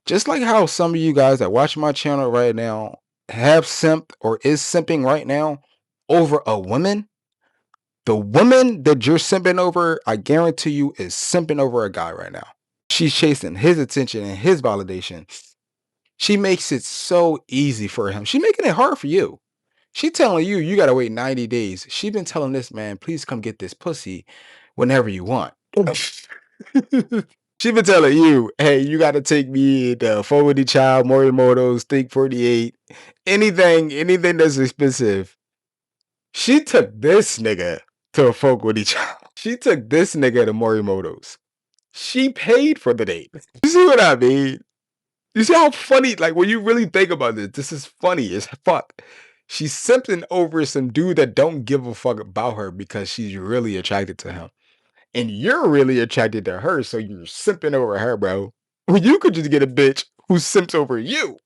Just like how some of you guys that watch my channel right now have simped or is simping right now over a woman, the woman that you're simping over, I guarantee you, is simping over a guy right now. She's chasing his attention and his validation. She makes it so easy for him. She's making it hard for you. She telling you, you gotta wait 90 days. She been telling this man, please come get this pussy whenever you want. She been telling you, hey, you gotta take me to Forward Child, Morimoto's, Think 48, anything that's expensive. She took this nigga to a Forward Child. She took this nigga to Morimoto's. She paid for the date. You see what I mean? You see how funny, like when you really think about this is funny as fuck. She's simping over some dude that don't give a fuck about her because she's really attracted to him. And you're really attracted to her, so you're simping over her, bro. When you could just get a bitch who simps over you.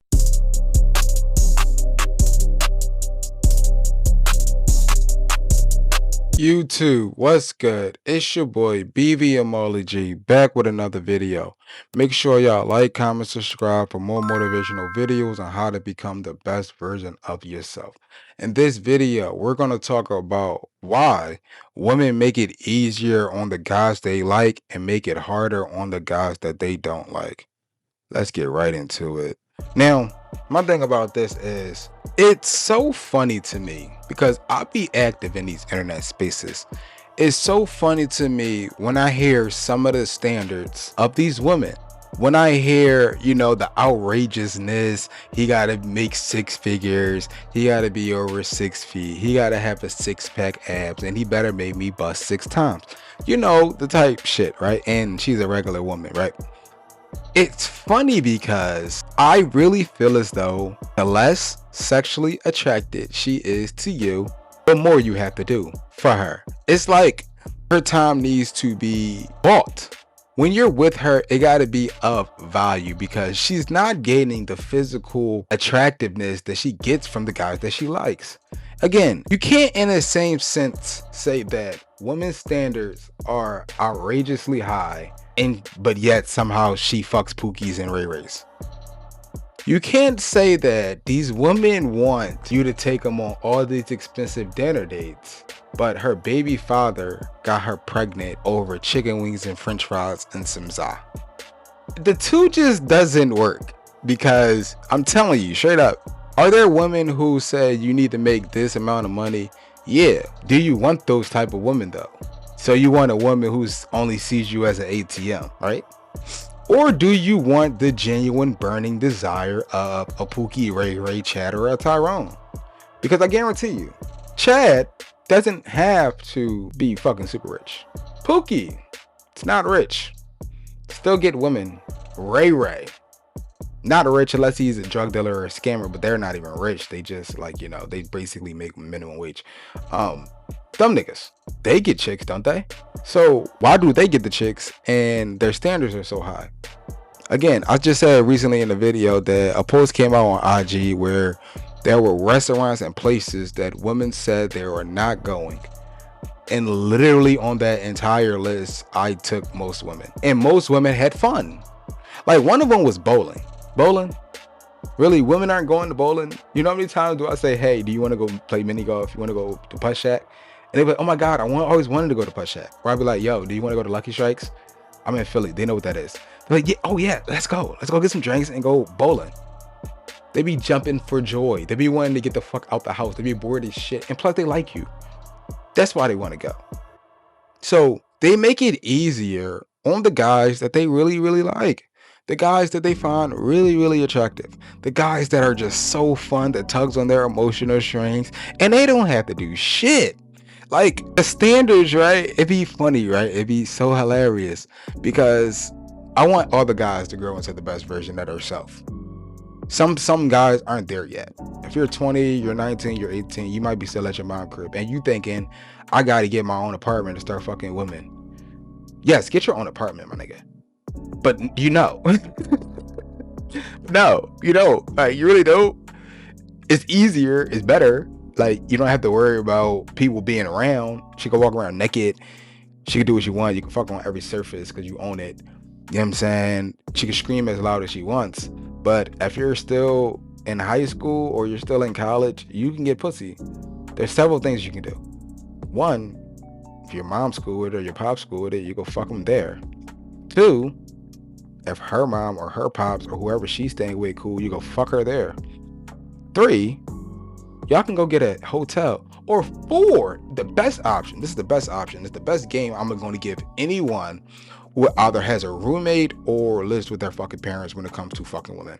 YouTube, what's good? It's your boy BV back with another video. Make sure y'all like, comment, subscribe for more motivational videos on how to become the best version of yourself. In this video, we're going to talk about why women make it easier on the guys they like and make it harder on the guys that they don't like. Let's get right into it. Now, my thing about this is it's so funny to me because I be active in these internet spaces. It's so funny to me when I hear some of the standards of these women. When I hear, you know, the outrageousness, he got to make 6 figures, he got to be over 6 feet, he got to have a 6-pack abs, and he better make me bust 6 times. You know, the type shit, right? And she's a regular woman, right? It's funny because I really feel as though the less sexually attracted she is to you, the more you have to do for her. It's like her time needs to be bought. When you're with her, it got to be of value because she's not gaining the physical attractiveness that she gets from the guys that she likes. Again, you can't in the same sense say that women's standards are outrageously high but yet somehow she fucks Pookies and Ray Rays. You can't say that these women want you to take them on all these expensive dinner dates, but her baby father got her pregnant over chicken wings and french fries and some za. The two just doesn't work because I'm telling you straight up, are there women who say you need to make this amount of money? Yeah. Do you want those type of women though? So you want a woman who's only sees you as an ATM, right? Or do you want the genuine burning desire of a Pookie, Ray, Chad, or a Tyrone? Because I guarantee you, Chad doesn't have to be fucking super rich. Pookie, it's not rich. Still get women. Ray, not rich unless he's a drug dealer or a scammer, but they're not even rich. They just like, you know, they basically make minimum wage. Dumb niggas, they get chicks, don't they? So why do they get the chicks and their standards are so high? Again, I just said recently in the video that a post came out on IG where there were restaurants and places that women said they were not going. And literally on that entire list, I took most women. And most women had fun. Like one of them was bowling. Bowling? Really? Women aren't going to bowling? You know how many times do I say, hey, do you want to go play mini golf? You want to go to Putt Shack? And they be like, oh my God, always wanted to go to Putt Shack. Or I'd be like, yo, do you want to go to Lucky Strikes? I'm in Philly. They know what that is. They're like, yeah, oh yeah, let's go. Let's go get some drinks and go bowling. They be jumping for joy. They be wanting to get the fuck out the house. They be bored as shit. And plus they like you. That's why they want to go. So they make it easier on the guys that they really, really like. The guys that they find really, really attractive. The guys that are just so fun, that tugs on their emotional strings. And they don't have to do shit. Like the standards, right? It'd be funny, right? It'd be so hilarious because I want all the guys to grow into the best version of themselves. Some guys aren't there yet. If you're 20, you're 19, you're 18, you might be still at your mom crib and you thinking, I gotta get my own apartment to start fucking women. Yes, get your own apartment, my nigga. But you know, no, you know, like you really don't. It's easier, it's better. Like you don't have to worry about people being around. She can walk around naked. She can do what you want. You can fuck on every surface because you own it. You know what I'm saying? She can scream as loud as she wants. But if you're still in high school or you're still in college, you can get pussy. There's several things you can do. One, if your mom's cool with it or your pop's cool with it, you go fuck them there. Two, if her mom or her pops or whoever she's staying with cool, you go fuck her there. Three, y'all can go get a hotel. Or four, the best option, this is the best option, it's the best game I'm going to give anyone who either has a roommate or lives with their fucking parents when it comes to fucking women.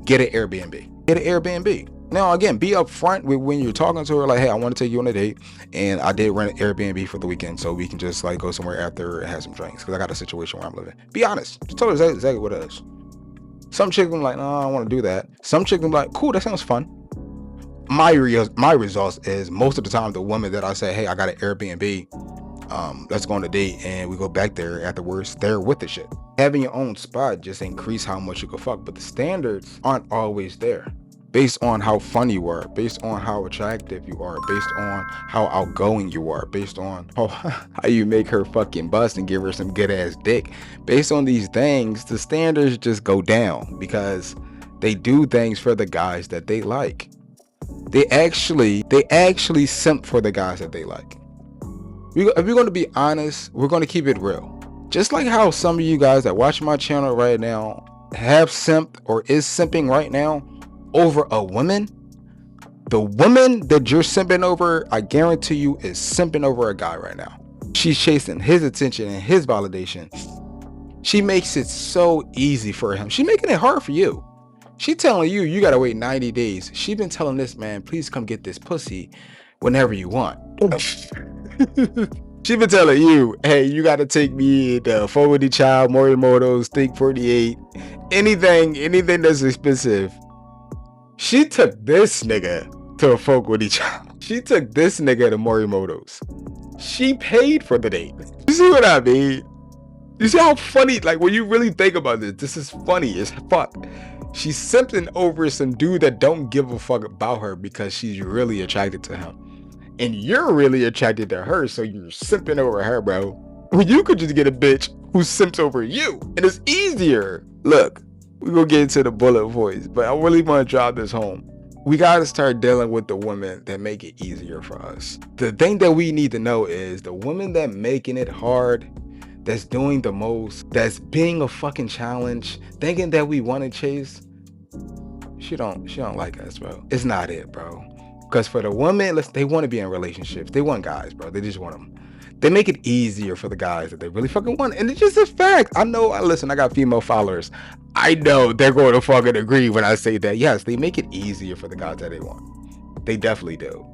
Get an Airbnb. Get an Airbnb. Now, again, be upfront with when you're talking to her, like, hey, I want to take you on a date, and I did rent an Airbnb for the weekend, so we can just like go somewhere after and have some drinks, because I got a situation where I'm living. Be honest. Just tell her exactly what it is. Some chick will be like, no, I don't want to do that. Some chick will be like, cool, that sounds fun. My results is most of the time the woman that I say, hey, I got an Airbnb, let's go on a date, and we go back there afterwards, they're with the shit. Having your own spot just increase how much you can fuck, but the standards aren't always there. Based on how fun you are, based on how attractive you are, based on how outgoing you are, based on how you make her fucking bust and give her some good ass dick. Based on these things, the standards just go down because they do things for the guys that they like. They actually simp for the guys that they like. If we're going to be honest, we're going to keep it real. Just like how some of you guys that watch my channel right now have simped or is simping right now over a woman, the woman that you're simping over, I guarantee you, is simping over a guy right now. She's chasing his attention and his validation. She makes it so easy for him. She's making it hard for you. She telling you, you gotta wait 90 days. She been telling this man, please come get this pussy whenever you want. She been telling you, hey, you gotta take me to Forward Child, Morimoto's, Think 48, anything that's expensive. She took this nigga to a Forward Child. She took this nigga to Morimoto's. She paid for the date. You see what I mean? You see how funny, like when you really think about this is funny as fuck. She's simping over some dude that don't give a fuck about her because she's really attracted to him. And you're really attracted to her, so you're simping over her, bro. When you could just get a bitch who simps over you. And it's easier. Look, we're gonna get into the bullet points, but I really want to drive this home. We gotta start dealing with the women that make it easier for us. The thing that we need to know is the women that making it hard, that's doing the most, that's being a fucking challenge, thinking that we want to chase, she don't like us, bro. It's not it, bro. Because for the women, they want to be in relationships. They want guys, bro. They just want them. They make it easier for the guys that they really fucking want. And it's just a fact. I know, listen, I got female followers. I know they're going to fucking agree when I say that. Yes, they make it easier for the guys that they want. They definitely do.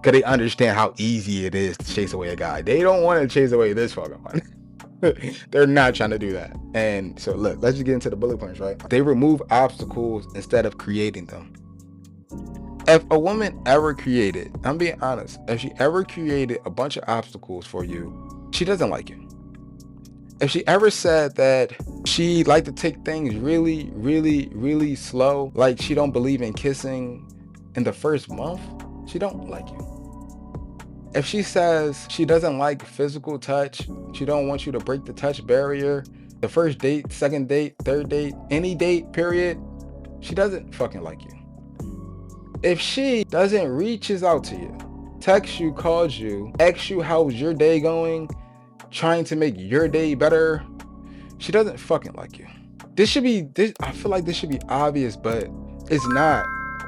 Because they understand how easy it is to chase away a guy. They don't want to chase away this fucking one. They're not trying to do that. And so look, let's just get into the bullet points, right? They remove obstacles instead of creating them. If a woman ever created, I'm being honest, if she ever created a bunch of obstacles for you, she doesn't like you. If she ever said that she liked to take things really, really, really slow, like she don't believe in kissing in the first month, she don't like you. If she says she doesn't like physical touch, she don't want you to break the touch barrier, the first date, second date, third date, any date, period, she doesn't fucking like you. If she doesn't reaches out to you, texts you, calls you, asks you how's your day going, trying to make your day better, she doesn't fucking like you. I feel like this should be obvious, but it's not.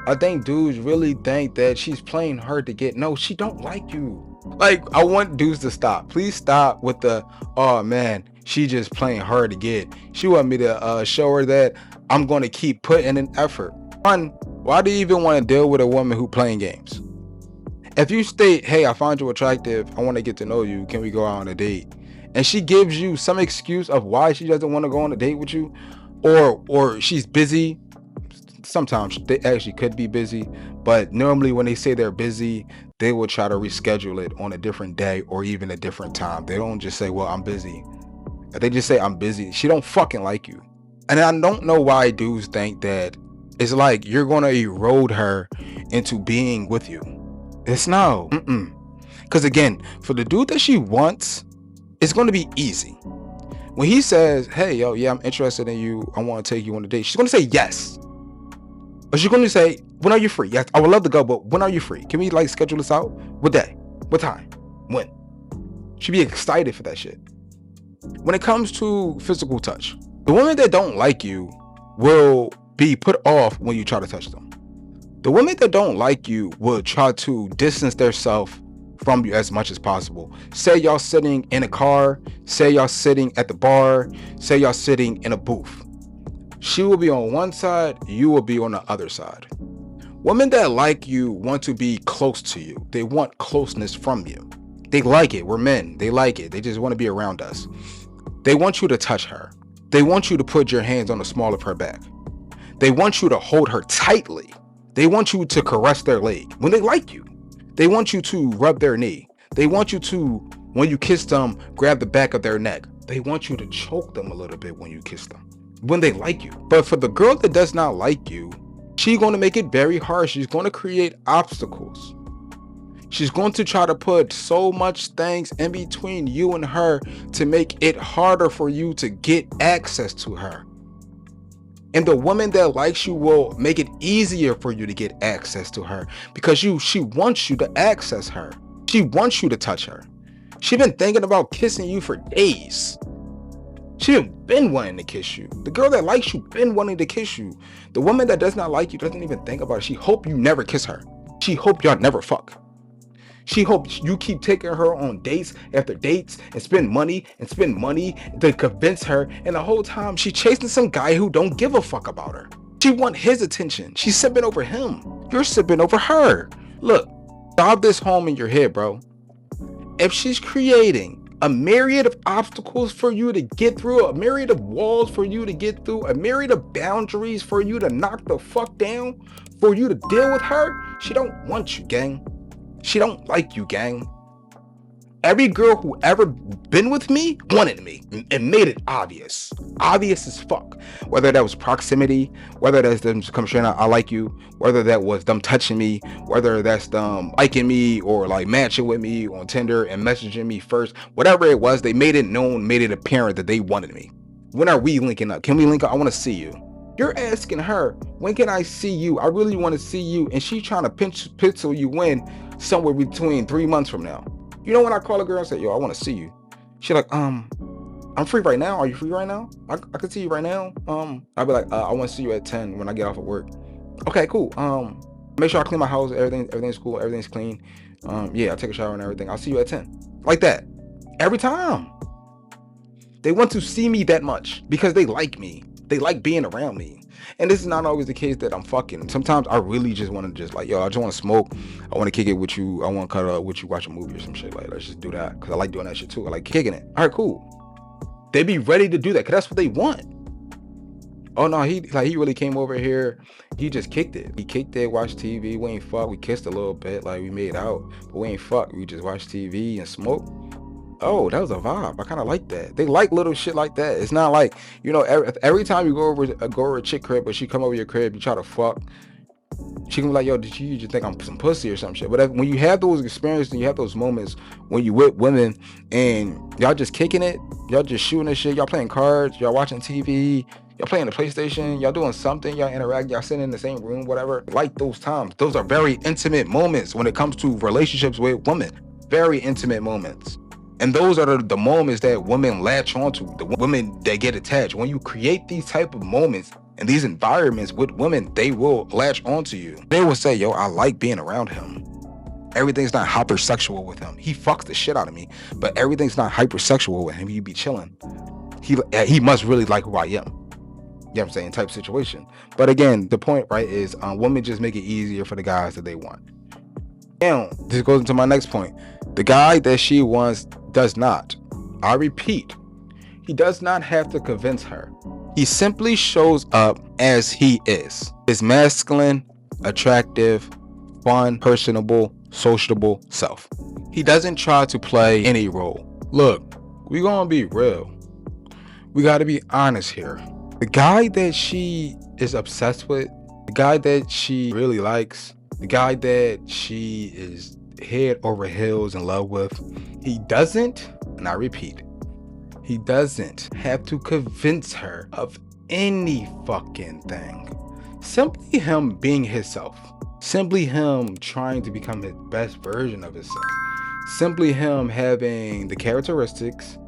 I think dudes really think that she's playing hard to get. No, she don't like you. Like, I want dudes to stop. Please stop with the, oh man, she just playing hard to get. She want me to show her that I'm going to keep putting in effort. One, why do you even want to deal with a woman who playing games? If you state, hey, I find you attractive, I want to get to know you, can we go out on a date? And she gives you some excuse of why she doesn't want to go on a date with you, or she's busy. Sometimes they actually could be busy, but normally when they say they're busy, they will try to reschedule it on a different day or even a different time. They don't just say, well, I'm busy. If they just say I'm busy, she don't fucking like you. And I don't know why dudes think that it's like you're gonna erode her into being with you. It's no. Because again, for the dude that she wants, it's gonna be easy. When he says, hey, yo, yeah, I'm interested in you, I want to take you on a date, she's going to say yes. Or she's going to say, when are you free? Yes, I would love to go, but when are you free? Can we like schedule this out? What day? What time? When? She'd be excited for that shit. When it comes to physical touch, the women that don't like you will be put off when you try to touch them. The women that don't like you will try to distance themselves from you as much as possible. Say y'all sitting in a car, say y'all sitting at the bar, say y'all sitting in a booth. She will be on one side, you will be on the other side. Women that like you want to be close to you. They want closeness from you. They like it. We're men. They like it. They just want to be around us. They want you to touch her. They want you to put your hands on the small of her back. They want you to hold her tightly. They want you to caress their leg when they like you. They want you to rub their knee. They want you to, when you kiss them, grab the back of their neck. They want you to choke them a little bit when you kiss them, when they like you. But for the girl that does not like you, she's going to make it very hard. She's going to create obstacles. She's going to try to put so much things in between you and her to make it harder for you to get access to her. And the woman that likes you will make it easier for you to get access to her because she wants you to access her. She wants you to touch her. She's been thinking about kissing you for days. She been wanting to kiss you. The girl that likes you been wanting to kiss you. The woman that does not like you doesn't even think about it. She hope you never kiss her. She hope y'all never fuck. She hopes you keep taking her on dates after dates and spend money to convince her. And the whole time she's chasing some guy who don't give a fuck about her. She want his attention. She's sipping over him. You're sipping over her. Look, solve this home in your head, bro. If she's creating a myriad of obstacles for you to get through, a myriad of walls for you to get through, a myriad of boundaries for you to knock the fuck down, for you to deal with her, she don't want you, gang. She don't like you, gang. Every girl who ever been with me wanted me and made it obvious. Obvious as fuck. Whether that was proximity, whether that's them come straight out, I like you, whether that was them touching me, whether that's them liking me or like matching with me on Tinder and messaging me first, whatever it was, they made it known, made it apparent that they wanted me. When are we linking up? Can we link up? I want to see you. You're asking her, when can I see you? I really want to see you. And she's trying to pencil you in somewhere between 3 months from now. You know when I call a girl and say, yo, I want to see you. She's like, I'm free right now. Are you free right now? I can see you right now. I'll be like, I want to see you at 10 when I get off of work. Okay, cool. Make sure I clean my house. Everything's cool. Everything's clean. Yeah, I'll take a shower and everything. I'll see you at 10. Like that. Every time. They want to see me that much because they like me. They like being around me. And this is not always the case that I'm fucking. Sometimes I really just want to just like, yo, I just want to smoke. I want to kick it with you. I want to cut up with you, watch a movie or some shit. Like, let's just do that. Because I like doing that shit too. I like kicking it. All right, cool. They be ready to do that because that's what they want. Oh no, he really came over here. He just kicked it. He kicked it, watched TV. We ain't fuck. We kissed a little bit. Like we made out. But we ain't fuck. We just watched TV and smoked. Oh, that was a vibe. I kind of like that. They like little shit like that. It's not like, you know, every time you go over a chick crib or she come over your crib, you try to fuck, she can be like, yo, did you just think I'm some pussy or some shit? But when you have those experiences and you have those moments when you with women and y'all just kicking it, y'all just shooting this shit, y'all playing cards, y'all watching TV, y'all playing the PlayStation, y'all doing something, y'all interact, y'all sitting in the same room, whatever. Like those times. Those are very intimate moments when it comes to relationships with women. Very intimate moments. And those are the moments that women latch onto, the women that get attached. When you create these type of moments and these environments with women, they will latch onto you. They will say, yo, I like being around him. Everything's not hypersexual with him. He fucks the shit out of me, but everything's not hypersexual with him. You be chilling. He must really like who I am. You know what I'm saying? Type situation. But again, the point, right, is women just make it easier for the guys that they want. Now, this goes into my next point. The guy that she wants does not. I repeat, he does not have to convince her. He simply shows up as he is. His masculine, attractive, fun, personable, sociable self. He doesn't try to play any role. Look, we gonna be real. We gotta be honest here. The guy that she is obsessed with, the guy that she really likes, the guy that she is head over heels in love with, he doesn't, and I repeat, He doesn't have to convince her of any fucking thing. Simply him being himself. Simply him trying to become his best version of himself. Simply him having the characteristics,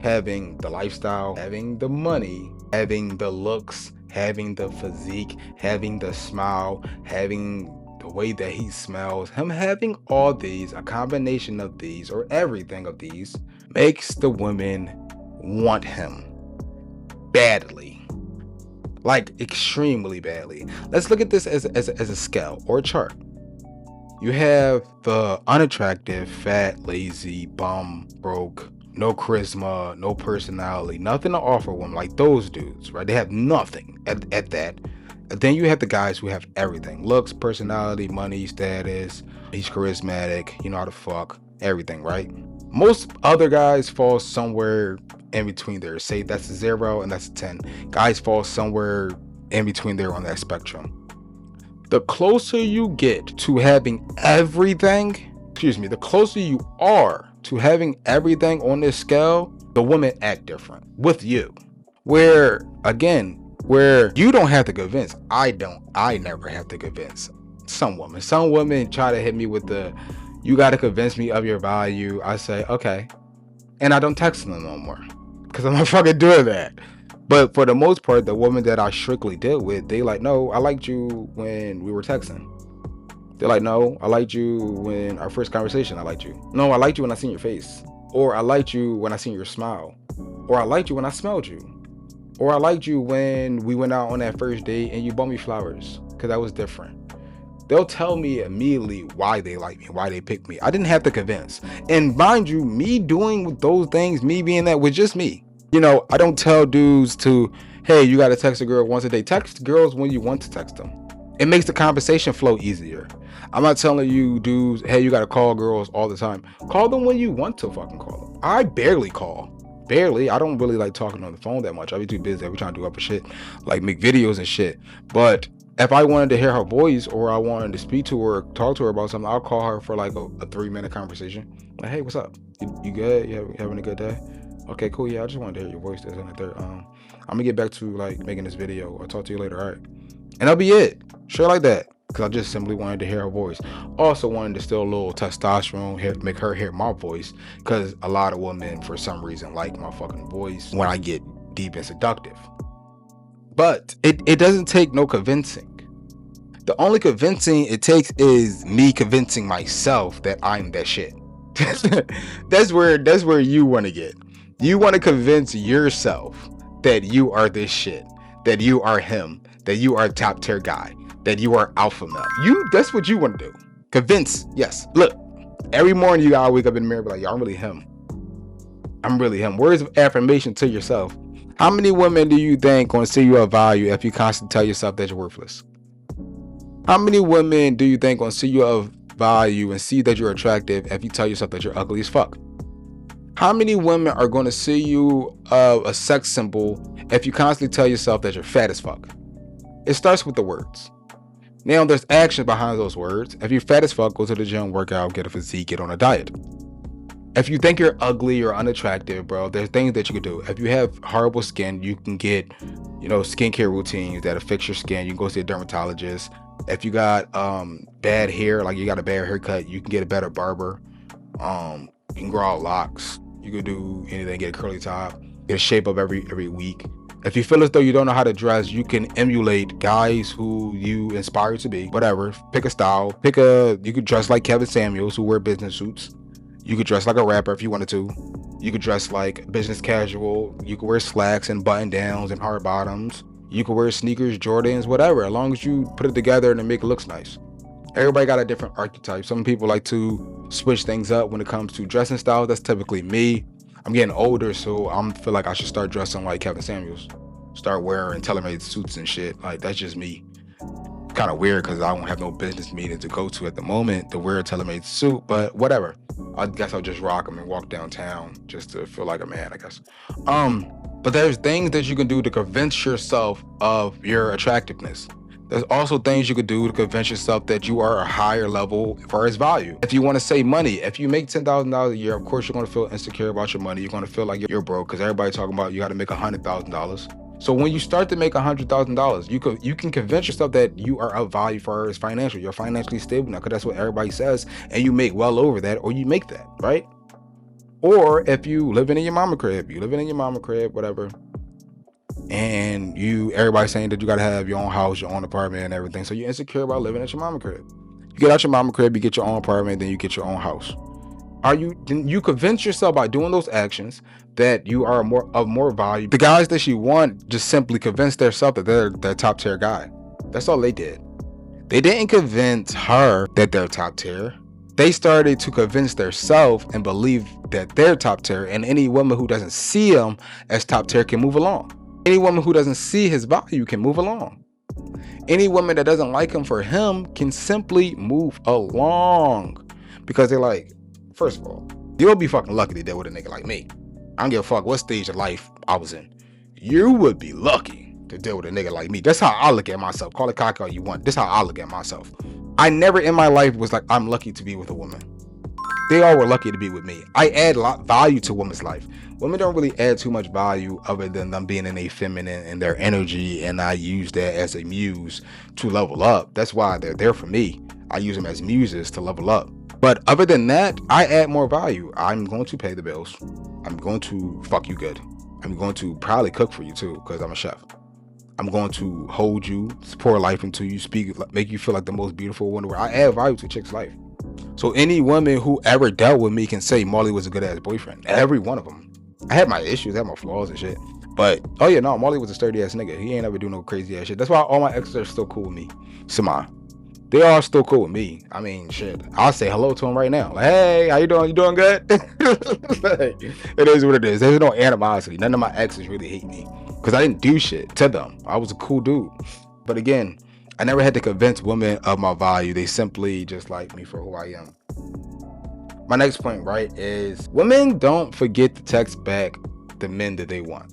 having the lifestyle, having the money, having the looks, having the physique, having the smile, having the way that he smells, him having all these, a combination of these, or everything of these, makes the women want him badly. Like extremely badly. Let's look at this as a scale or a chart. You have the unattractive, fat, lazy, bum, broke, no charisma, no personality, nothing to offer women, like those dudes, right? They have nothing at that. And then you have the guys who have everything: looks, personality, money, status. He's charismatic, you know how to fuck, everything, right? Most other guys fall somewhere in between there. Say that's a 0 and that's a 10. Guys fall somewhere in between there on that spectrum. The closer you get to having everything, the closer you are to having everything on this scale, the women act different with you. Where you don't have to convince. I never have to convince. Some women try to hit me with the, you got to convince me of your value. I say, okay. And I don't text them no more because I'm not fucking doing that. But for the most part, the women that I strictly deal with, they like, no, I liked you when we were texting. They're like, no, I liked you when our first conversation, I liked you. No, I liked you when I seen your face. Or I liked you when I seen your smile. Or I liked you when I smelled you. Or I liked you when we went out on that first date and you bought me flowers, because that was different. They'll tell me immediately why they like me, why they picked me. I didn't have to convince. And mind you, me doing those things, me being that, was just me. You know, I don't tell dudes to, hey, you got to text a girl once a day. Text girls when you want to text them. It makes the conversation flow easier. I'm not telling you dudes, hey, you got to call girls all the time. Call them when you want to fucking call them. I barely call. Barely. I don't really like talking on the phone that much. I be too busy. I be trying to do other shit, like make videos and shit. But if I wanted to hear her voice, or I wanted to speak to her, talk to her about something, I'll call her for like a 3-minute conversation. Like, hey, what's up? You good? You having a good day? Okay, cool. Yeah, I just wanted to hear your voice. This and the third. I'm gonna get back to like making this video. I'll talk to you later. All right. And that'll be it. Sure, like that. Because I just simply wanted to hear her voice. Also wanted to still a little testosterone, make her hear my voice. Because a lot of women, for some reason, like my fucking voice when I get deep and seductive. But it doesn't take no convincing. The only convincing it takes is me convincing myself that I'm that shit. That's where you want to get. You want to convince yourself that you are this shit, that you are him, that you are a top tier guy, that you are alpha male. That's what you want to do. Convince, yes. Look, every morning you gotta wake up in the mirror and be like, yo, I'm really him. I'm really him. Words of affirmation to yourself. How many women do you think gonna see you of value if you constantly tell yourself that you're worthless? How many women do you think gonna see you of value and see that you're attractive if you tell yourself that you're ugly as fuck? How many women are going to see you a sex symbol if you constantly tell yourself that you're fat as fuck? It starts with the words. Now there's action behind those words. If you're fat as fuck, go to the gym, work out, get a physique, get on a diet. If you think you're ugly or unattractive, bro, there's things that you can do. If you have horrible skin, you can get, skincare routines that'll fix your skin. You can go see a dermatologist. If you got bad hair, like you got a bad haircut, you can get a better barber. You can grow out locks. You could do anything, get a curly top, get a shape up every week. If you feel as though you don't know how to dress, you can emulate guys who you inspire to be. Whatever, pick a style. You could dress like Kevin Samuels, who wear business suits. You could dress like a rapper if you wanted to. You could dress like business casual. You could wear slacks and button downs and hard bottoms. You could wear sneakers, Jordans, whatever, as long as you put it together and make it look nice. Everybody got a different archetype. Some people like to switch things up when it comes to dressing styles. That's typically me. I'm getting older, so I feel like I should start dressing like Kevin Samuels. Start wearing tailor-made suits and shit. Like, that's just me. Kind of weird because I don't have no business meeting to go to at the moment to wear a tailor-made suit, but whatever. I guess I'll just rock them and walk downtown just to feel like a man, I guess. But there's things that you can do to convince yourself of your attractiveness. There's also things you could do to convince yourself that you are a higher level as far as value. If you want to save money, if you make $10,000 a year, of course you're going to feel insecure about your money. You're going to feel like you're broke because everybody's talking about you got to make $100,000. So when you start to make $100,000, you can convince yourself that you are of value for as financial. You're financially stable now because that's what everybody says, and you make well over that, or you make that, right? Or if you living in your mama crib, whatever, and everybody's saying that you gotta have your own house, your own apartment, and everything. So you're insecure about living at your mama crib. You get out your mama crib, you get your own apartment, then you get your own house. You convince yourself by doing those actions that you are more value. The guys that you want just simply convince themselves that they're the top tier guy. That's all they did. They didn't convince her that they're top tier. They started to convince themselves and believe that they're top tier, and any woman who doesn't see him as top tier can move along. Any woman who doesn't see his value can move along. Any woman that doesn't like him for him can simply move along because they're like, first of all, you'll be fucking lucky to deal with a nigga like me. I don't give a fuck what stage of life I was in. You would be lucky to deal with a nigga like me. That's how I look at myself. Call it cock all you want. That's how I look at myself. I never in my life was like, I'm lucky to be with a woman. They all were lucky to be with me. I add a lot of value to women's life. Women don't really add too much value other than them being in a feminine and their energy, and I use that as a muse to level up. That's why they're there for me. I use them as muses to level up. But other than that, I add more value. I'm going to pay the bills. I'm going to fuck you good. I'm going to probably cook for you too, because I'm a chef. I'm going to hold you, pour life into you, make you feel like the most beautiful woman where I add value to a chick's life. So any woman who ever dealt with me can say Marley was a good ass boyfriend. Every one of them. I had my issues, I had my flaws and shit. But, oh yeah, no, Marley was a sturdy ass nigga. He ain't ever do no crazy ass shit. That's why all my exes are still cool with me. Sama. They are still cool with me. I mean, shit. I'll say hello to him right now. Like, hey, how you doing? You doing good? It is what it is. There's no animosity. None of my exes really hate me because I didn't do shit to them. I was a cool dude. But again, I never had to convince women of my value. They simply just like me for who I am. My next point, right, is women don't forget to text back the men that they want.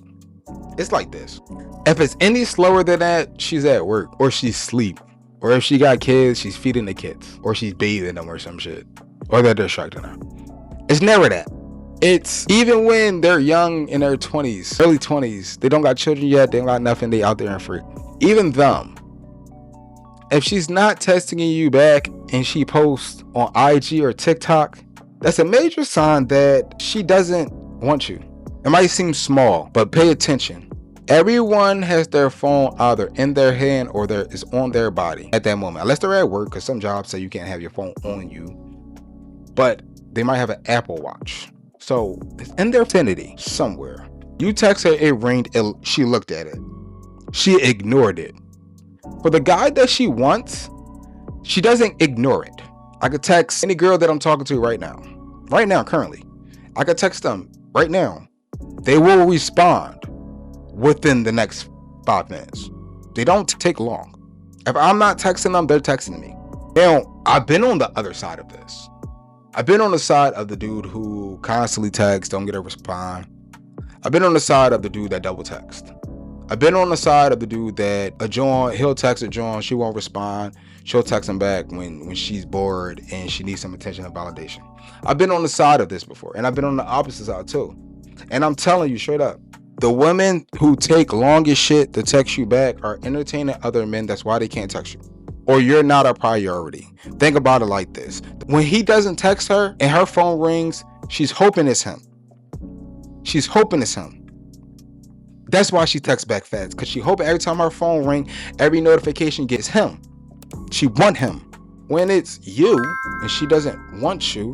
It's like this. If it's any slower than that, she's at work, or she's asleep, or if she got kids, she's feeding the kids, or she's bathing them or some shit, or they're distracting her. It's never that. It's even when they're young in their 20s, early 20s, they don't got children yet, they don't got nothing, they out there and free. Even them. If she's not texting you back and she posts on IG or TikTok, that's a major sign that she doesn't want you. It might seem small, but pay attention. Everyone has their phone either in their hand or is on their body at that moment. Unless they're at work, because some jobs say you can't have your phone on you. But they might have an Apple Watch. So it's in their vicinity somewhere. You text her, it ringed, she looked at it. She ignored it. For the guy that she wants, she doesn't ignore it. I could text any girl that I'm talking to right now, currently. I could text them right now. They will respond within the next 5 minutes. They don't take long. If I'm not texting them, they're texting me. Now, I've been on the other side of this. I've been on the side of the dude who constantly texts, don't get a response. I've been on the side of the dude that double text. I've been on the side of the dude that he'll text a John, she won't respond. She'll text him back when she's bored and she needs some attention and validation. I've been on the side of this before, and I've been on the opposite side too. And I'm telling you straight up, the women who take long as shit to text you back are entertaining other men. That's why they can't text you. Or you're not a priority. Think about it like this. When he doesn't text her and her phone rings, she's hoping it's him. She's hoping it's him. That's why she texts back fast, because she hoping every time her phone ring, every notification gets him. She want him. When it's you and she doesn't want you,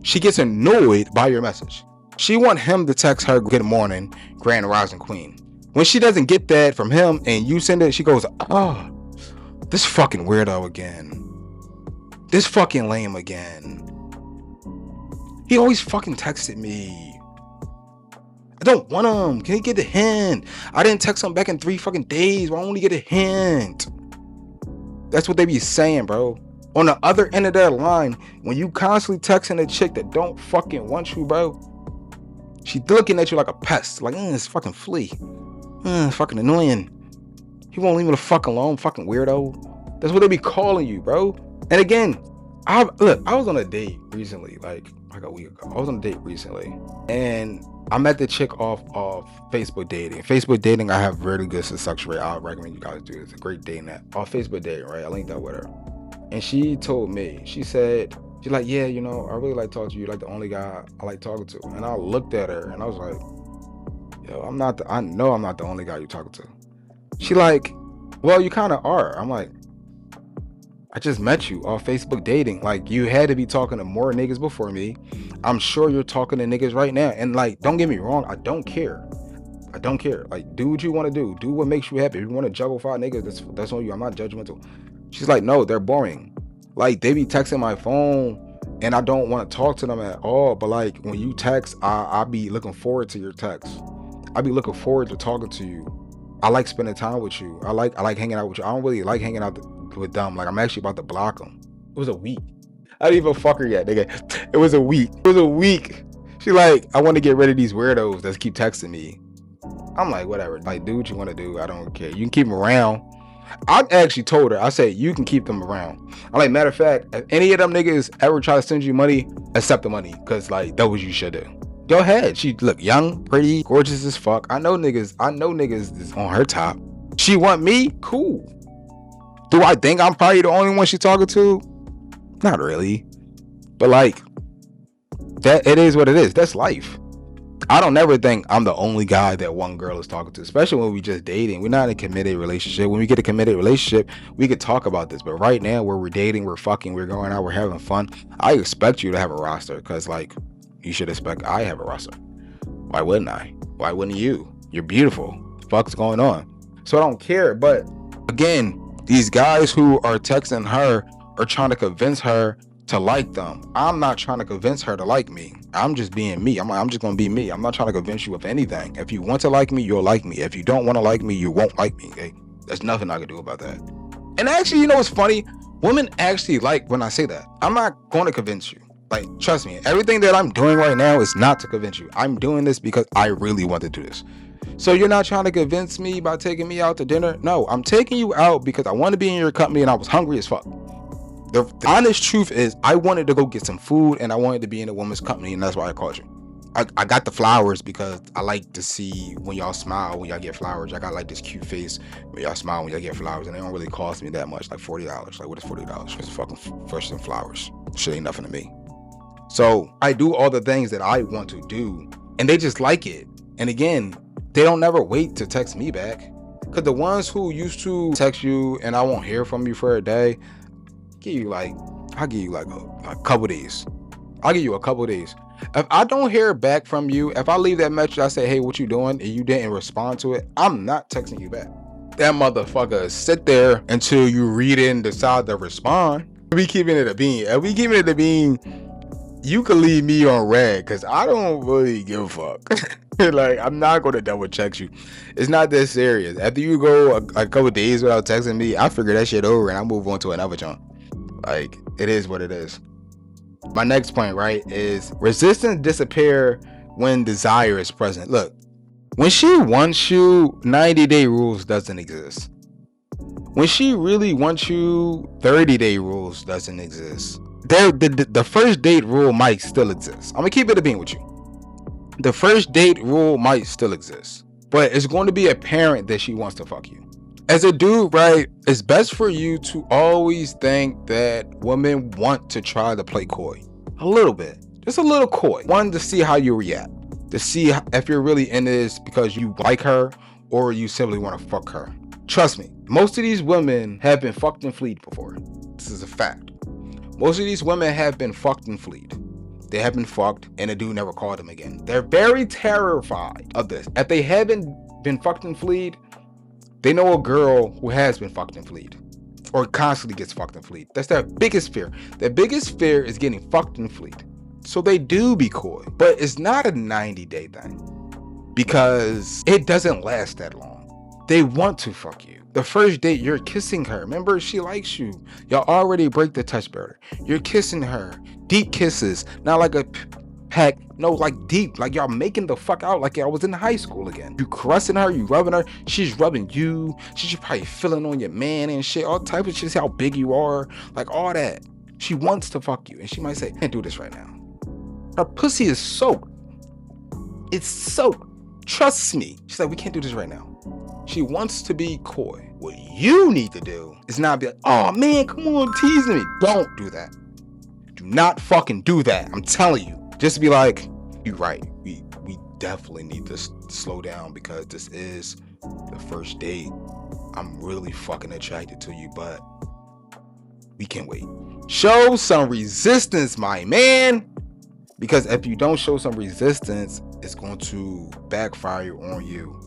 she gets annoyed by your message. She want him to text her good morning, grand rising queen. When she doesn't get that from him and you send it, she goes, oh, this fucking weirdo again. This fucking lame again. He always fucking texted me. I don't want him. Can he get a hint? I didn't text him back in 3 fucking days. Why won't he get a hint? That's what they be saying, bro. On the other end of that line, when you constantly texting a chick that don't fucking want you, bro, she looking at you like a pest. Like, it's fucking flea. Fucking annoying. He won't leave me the fuck alone, fucking weirdo. That's what they be calling you, bro. And again, I was on a date recently, like a week ago. I was on a date recently, and I met the chick off of Facebook dating. Facebook dating, I have really good success rate. I recommend you guys do it. It's a great dating app. Off Facebook dating, right? I linked up with her, and she told me, she said, she's like, yeah, you know, I really like talking to you. You're like the only guy I like talking to. And I looked at her and I was like, yo, I know I'm not the only guy you're talking to. She like, well, you kind of are. I'm like, I just met you off Facebook dating. Like, you had to be talking to more niggas before me. I'm sure you're talking to niggas right now. And like, don't get me wrong, I don't care. I don't care. Like, do what you want to do. Do what makes you happy. If you want to juggle 5 niggas, that's on you. I'm not judgmental. She's like, no, they're boring. Like, they be texting my phone and I don't want to talk to them at all. But like, when you text, I be looking forward to your text. I be looking forward to talking to you. I like spending time with you. I like hanging out with you. I don't really like hanging out with them. Like, I'm actually about to block them. It was a week. I didn't even fuck her yet, nigga. It was a week. It was a week. She like, I want to get rid of these weirdos that keep texting me. I'm like, whatever. Like, do what you want to do. I don't care. You can keep them around. I actually told her, I said, you can keep them around. I'm like, matter of fact, if any of them niggas ever try to send you money, accept the money. Cause like, that what you should do. Go ahead. She look young, pretty, gorgeous as fuck. I know niggas is on her top. She want me? Cool. Do I think I'm probably the only one she's talking to? Not really. But like, that it is what it is. That's life. I don't never think I'm the only guy that one girl is talking to, especially when we just dating. We're not in a committed relationship. When we get a committed relationship, we could talk about this. But right now, where we're dating, we're fucking, we're going out, we're having fun. I expect you to have a roster, because like, you should expect I have a roster. Why wouldn't I? Why wouldn't you? You're beautiful. What the fuck's going on? So I don't care. But again, these guys who are texting her are trying to convince her to like them. I'm not trying to convince her to like me. I'm just being me. I'm just gonna be me. I'm not trying to convince you of anything. If you want to like me, you'll like me. If you don't want to like me, you won't like me. Okay? There's nothing I can do about that. And actually, you know what's funny? Women actually like when I say that. I'm not going to convince you. Like, trust me, everything that I'm doing right now is not to convince you. I'm doing this because I really want to do this. So you're not trying to convince me by taking me out to dinner? No, I'm taking you out because I want to be in your company and I was hungry as fuck. The honest truth is, I wanted to go get some food and I wanted to be in a woman's company, and that's why I called you. I got the flowers because I like to see when y'all smile when y'all get flowers. I got like this cute face when y'all smile when y'all get flowers, and they don't really cost me that much, like $40. Like, what is $40? It's fucking fresh and flowers. Shit ain't nothing to me. So I do all the things that I want to do, and they just like it. And again, they don't never wait to text me back. Cause the ones who used to text you and I won't hear from you for a day, I'll give you like a couple days. I'll give you a couple days. If I don't hear back from you, if I leave that message, I say, hey, what you doing? And you didn't respond to it, I'm not texting you back. That motherfucker sit there until you read it and decide to respond. We keeping it a bean. If we keeping it a bean, you can leave me on red, because I don't really give a fuck. Like, I'm not going to double check you. It's not that serious. After you go a couple days without texting me, I figure that shit over and I move on to another junk. Like, it is what it is. My next point, right, is resistance disappear when desire is present. Look, when she wants you, 90-day rules doesn't exist. When she really wants you, 30-day rules doesn't exist. The first date rule might still exist. I'm gonna keep it a bean with you. The first date rule might still exist, but it's going to be apparent that she wants to fuck you. As a dude, right, it's best for you to always think that women want to try to play coy. A little bit. Just a little coy. One, to see how you react. To see if you're really in this because you like her or you simply want to fuck her. Trust me, most of these women have been fucked and fleed before. This is a fact. Most of these women have been fucked and fleed. They have been fucked and the dude never called them again. They're very terrified of this. If they haven't been fucked and fleed, they know a girl who has been fucked and fleed or constantly gets fucked and fleed. That's their biggest fear. Their biggest fear is getting fucked and fleed. So they do be coy, but it's not a 90-day thing because it doesn't last that long. They want to fuck you. The first date, you're kissing her. Remember, she likes you. Y'all already break the touch barrier. You're kissing her. Deep kisses. Not like a peck, no, like deep, like y'all making the fuck out like y'all was in high school again. You caressing her, you rubbing her, she's rubbing you, she's probably feeling on your man and shit, all type of shit, how big you are, like all that. She wants to fuck you, and she might say, can't do this right now. Her pussy is soaked. It's soaked. Trust me. She's like, we can't do this right now. She wants to be coy. What you need to do is not be like, oh man, come on, teasing me. Don't do that. Do not fucking do that. I'm telling you. Just be like, you're right. We definitely need to slow down because this is the first date. I'm really fucking attracted to you, but we can wait. Show some resistance, my man. Because if you don't show some resistance, it's going to backfire on you.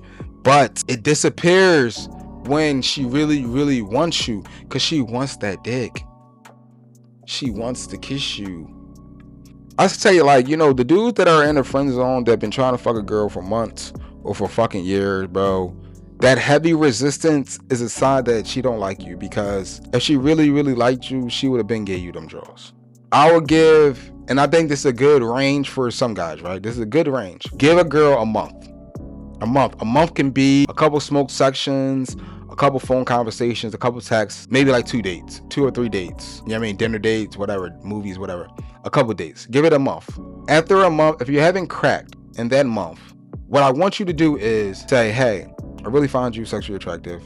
But it disappears when she really, really wants you, because she wants that dick. She wants to kiss you. I should tell you, like, you know, the dudes that are in the friend zone that been trying to fuck a girl for months or for fucking years, bro, that heavy resistance is a sign that she don't like you, because if she really, really liked you, she would have been gave you them draws. I would give, and I think this is a good range for some guys, right? This is a good range. Give a girl a month. A month can be a couple smoke sections, a couple phone conversations, a couple texts, maybe like 2 dates, 2 or 3 dates. You know what I mean? Dinner dates, whatever, movies, whatever. A couple dates. Give it a month. After a month, if you haven't cracked in that month, what I want you to do is say, hey, I really find you sexually attractive.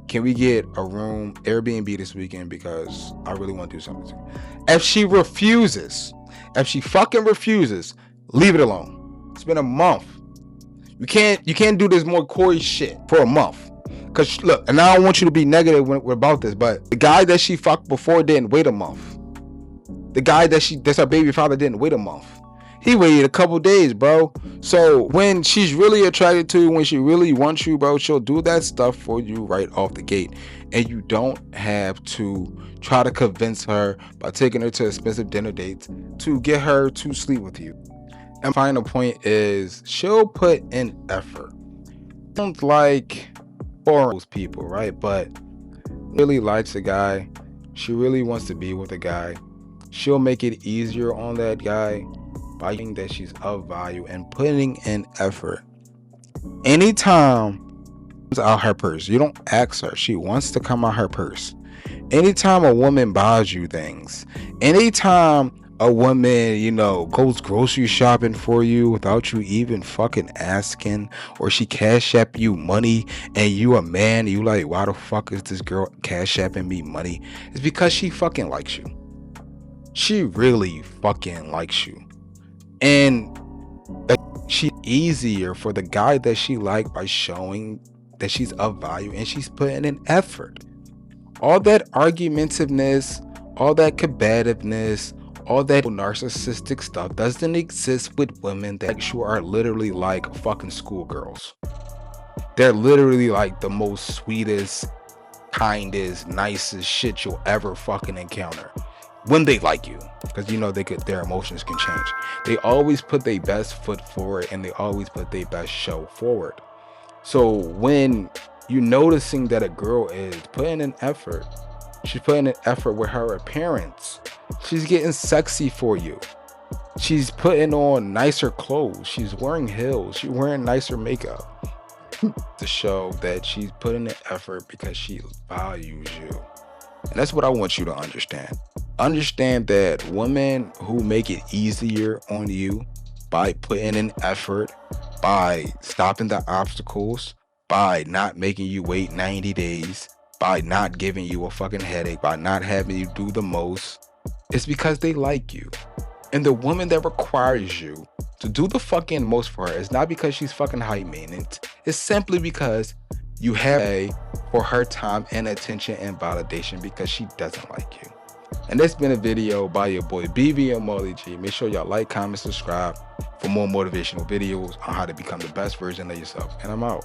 Can we get a room, Airbnb this weekend, because I really want to do something. If she refuses, if she fucking refuses, leave it alone. It's been a month. You can't do this more coy shit for a month. Cause look, and I don't want you to be negative about this, but the guy that she fucked before didn't wait a month. The guy that's her baby father didn't wait a month. He waited a couple days, bro. So when she's really attracted to you, when she really wants you, bro, she'll do that stuff for you right off the gate. And you don't have to try to convince her by taking her to expensive dinner dates to get her to sleep with you. And final point is, she'll put in effort. Don't like boring those people, right? But really likes a guy. She really wants to be with a guy. She'll make it easier on that guy by saying that she's of value and putting in effort. Anytime it's out her purse, you don't ask her, she wants to come out her purse. Anytime a woman buys you things, anytime a woman, you know, goes grocery shopping for you without you even fucking asking, or she cash app you money and you a man, you like, why the fuck is this girl cash apping me money? It's because she fucking likes you. She really fucking likes you. And she's easier for the guy that she like by showing that she's of value and she's putting in effort. All that argumentiveness, all that combativeness, all that narcissistic stuff doesn't exist with women that actually are literally like fucking schoolgirls. They're literally like the most sweetest, kindest, nicest shit you'll ever fucking encounter when they like you, because you know their emotions can change. They always put their best foot forward and they always put their best show forward. So when you're noticing that a girl is putting an effort, she's putting an effort with her appearance, she's getting sexy for you, she's putting on nicer clothes, she's wearing heels, she's wearing nicer makeup to show that she's putting an effort because she values you. And that's what I want you to understand. Understand that women who make it easier on you by putting in effort, by stopping the obstacles, by not making you wait 90 days, by not giving you a fucking headache, by not having you do the most, it's because they like you. And the woman that requires you to do the fucking most for her is not because she's fucking high maintenance. It's simply because you have to pay for her time and attention and validation because she doesn't like you. And that's been a video by your boy BV and Molly G. Make sure y'all like, comment, subscribe for more motivational videos on how to become the best version of yourself. And I'm out.